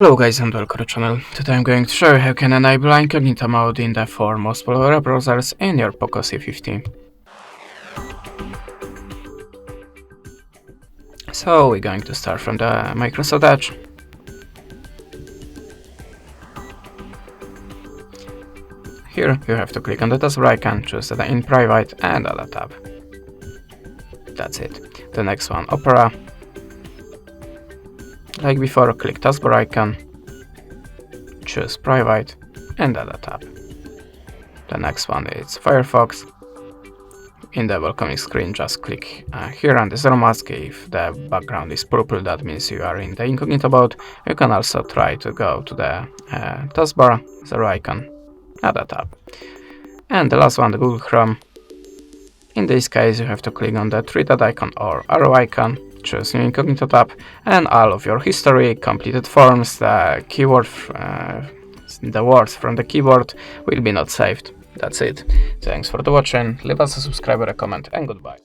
Hello guys and welcome to the channel. Today I'm going to show you how you can enable Incognito mode in the 4 most popular browsers in your POCO C50. So we're going to start from the Microsoft Edge. Here you have to click on the taskbar icon, choose the in private and add a tab. That's it. The next one, Opera. Like before, click taskbar icon, choose private and add a tab. The next one is Firefox. In the welcoming screen, just click here on the zero mask. If the background is purple, that means you are in the incognito mode. You can also try to go to the taskbar, zero icon, add a tab. And the last one, the Google Chrome. In this case, you have to click on the three-dot icon or arrow icon, choose new incognito tab, and all of your history, completed forms, the keyword, the words from the keyboard will be not saved. That's it. Thanks for watching. Leave us a subscribe or a comment, and goodbye.